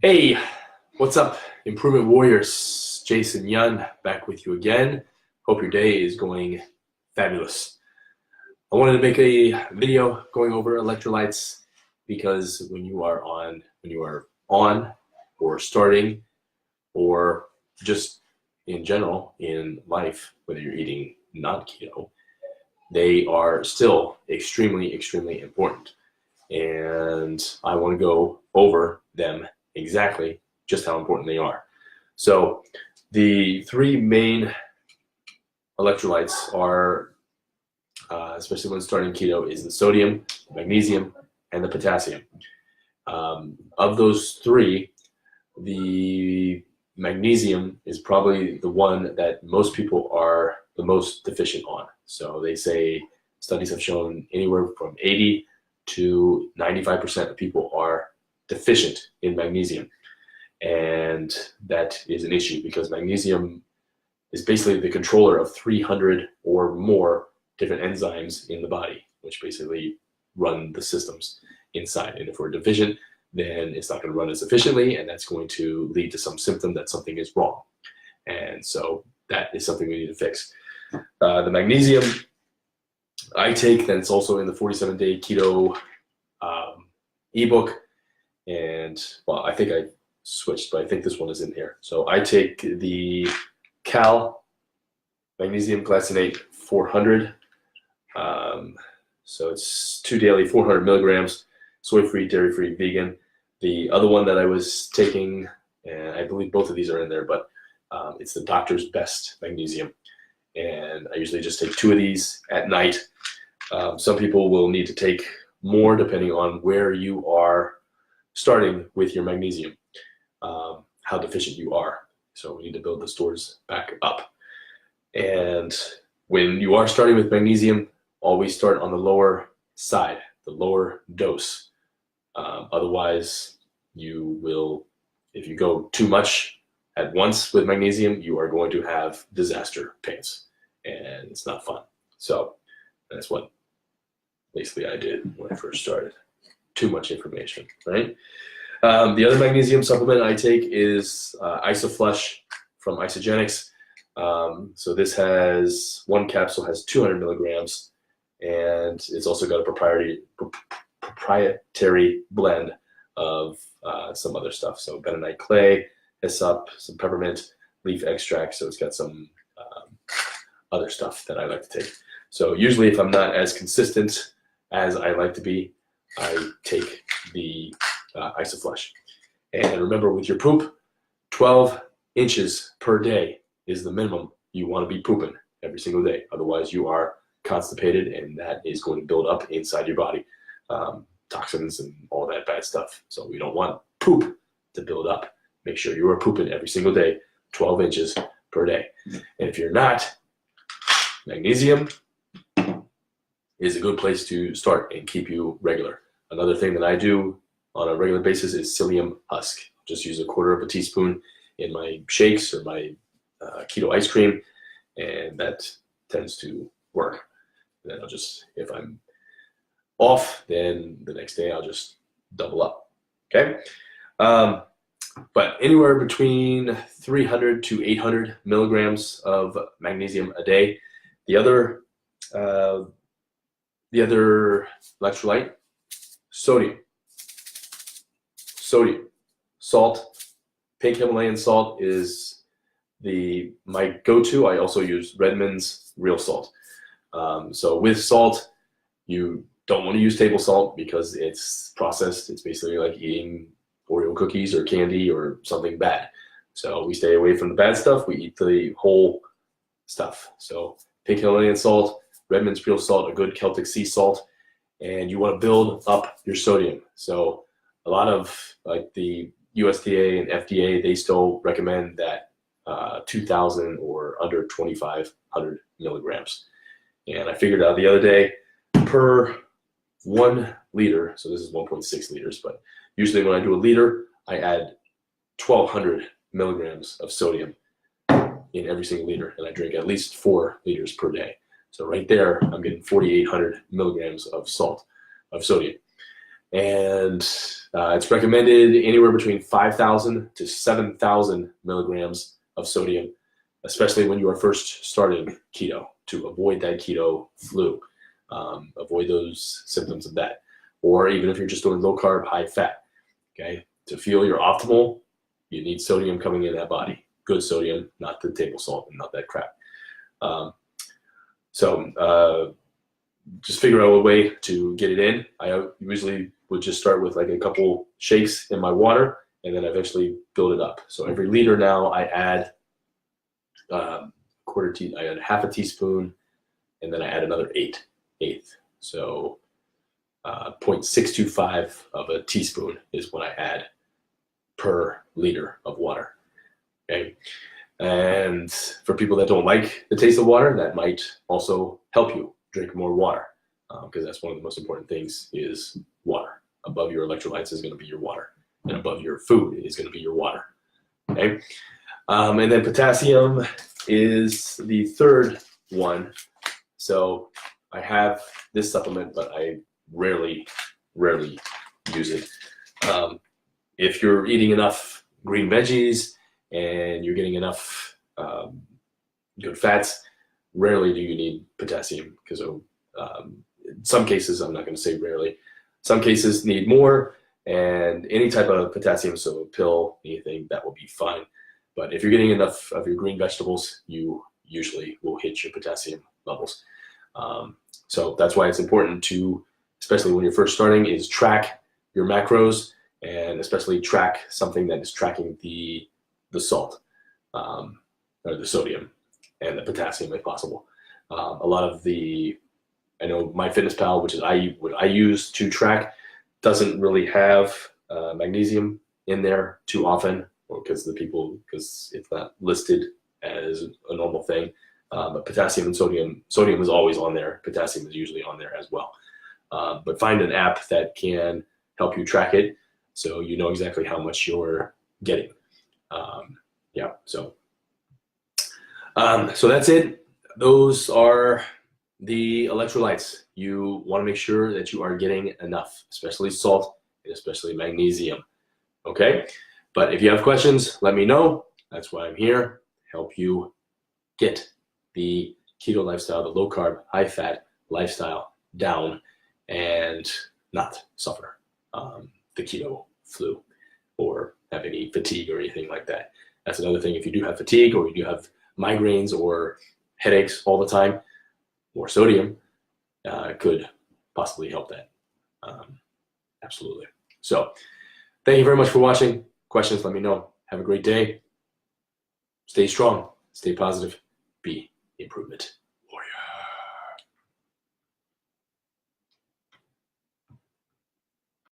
Hey, what's up, Improvement Warriors? Jason Yun back with you again. Hope your day is going fabulous. I wanted to make a video going over electrolytes because when you are on or starting or just in general in life, whether you're eating not keto, they are still extremely important. And I want to go over them exactly just how important they are. So the three main electrolytes are, especially when starting keto, is the sodium, magnesium, and the potassium. Of those three, the magnesium is probably the one that most people are the most deficient on. So they say studies have shown anywhere from 80 to 95% of people are deficient in magnesium. And that is an issue because magnesium is basically the controller of 300 or more different enzymes in the body, which basically run the systems inside. And if we're deficient, then it's not going to run as efficiently, and that's going to lead to some symptom that something is wrong. And so that is something we need to fix. The magnesium I take, then it's also in the 47-day keto ebook. And well, I think I switched, but I think this one is in here. So I take the Cal Magnesium Glycinate 400. So it's 2 daily, 400 milligrams, soy-free, dairy-free, vegan. The other one that I was taking, and I believe both of these are in there, but it's the Doctor's Best Magnesium. And I usually just take 2 of these at night. Some people will need to take more depending on where you are starting with your magnesium, how deficient you are. So we need to build the stores back up. And when you are starting with magnesium, always start on the lower side, the lower dose. Otherwise, you will, if you go too much at once with magnesium, you are going to have disaster pains, and it's not fun. So that's what basically I did when I first started. Too much information, right? The other magnesium supplement I take is IsoFlush from Isogenics. So this has, one capsule has 200 milligrams, and it's also got a proprietary blend of some other stuff. So bentonite clay, hyssop, some peppermint, leaf extract. So it's got some other stuff that I like to take. So usually if I'm not as consistent as I like to be, I take the IsoFlush. And remember, with your poop, 12 inches per day is the minimum you want to be pooping every single day. Otherwise, you are constipated, and that is going to build up inside your body, toxins and all that bad stuff. So we don't want poop to build up. Make sure you are pooping every single day, 12 inches per day. And if you're not, magnesium is a good place to start and keep you regular. Another thing that I do on a regular basis is psyllium husk. Just use 1/4 teaspoon in my shakes or my keto ice cream, and that tends to work. And then I'll just, if I'm off, then the next day I'll just double up, okay? But anywhere between 300 to 800 milligrams of magnesium a day. The other electrolyte, sodium, salt. Pink Himalayan salt is my go-to. I also use Redmond's real salt. So with salt, you don't want to use table salt because it's processed. It's basically like eating Oreo cookies or candy or something bad. So we stay away from the bad stuff. We eat the whole stuff. So pink Himalayan salt, Redmond's real salt, a good Celtic sea salt, and you want to build up your sodium. So a lot of like the USDA and FDA, they still recommend that 2,000 or under 2,500 milligrams. And I figured out the other day, per 1 liter, so this is 1.6 liters, but usually when I do a liter, I add 1,200 milligrams of sodium in every single liter, and I drink at least 4 liters per day. So right there, I'm getting 4,800 milligrams of sodium. And it's recommended anywhere between 5,000 to 7,000 milligrams of sodium, especially when you are first starting keto, to avoid that keto flu, avoid those symptoms of that. Or even if you're just doing low carb, high fat, okay? To feel you're optimal, you need sodium coming in that body. Good sodium, not the table salt and not that crap. Just figure out a way to get it in. I usually would just start with like a couple shakes in my water and then eventually build it up. So every liter now I add I add half a teaspoon and then I add another eighth. So 0.625 of a teaspoon is what I add per liter of water. Okay. And for people that don't like the taste of water, that might also help you drink more water, because that's one of the most important things is water. Above your electrolytes is going to be your water, and above your food is going to be your water. Okay. And then potassium is the third one. So I have this supplement, but I rarely use it. If you're eating enough green veggies and you're getting enough good fats, rarely do you need potassium, because in some cases, I'm not going to say rarely, some cases need more, and any type of potassium, so a pill, anything, that will be fine. But if you're getting enough of your green vegetables, you usually will hit your potassium levels. So that's why it's important to, especially when you're first starting, is track your macros, and especially track something that is tracking the salt, or the sodium and the potassium if possible. A lot of I know MyFitnessPal, which is what I use to track, doesn't really have magnesium in there too often, because it's not listed as a normal thing. But potassium and sodium is always on there. Potassium is usually on there as well. But find an app that can help you track it, so you know exactly how much you're getting. So that's it. Those are the electrolytes. You want to make sure that you are getting enough, especially salt and especially magnesium. Okay? But if you have questions, let me know. That's why I'm here. Help you get the keto lifestyle, the low carb, high fat lifestyle down and not suffer the keto flu or have any fatigue or anything like that. That's another thing. If you do have fatigue or you do have migraines or headaches all the time, more sodium could possibly help that. Absolutely. So thank you very much for watching. Questions, let me know. Have a great day. Stay strong, stay positive, be improvement.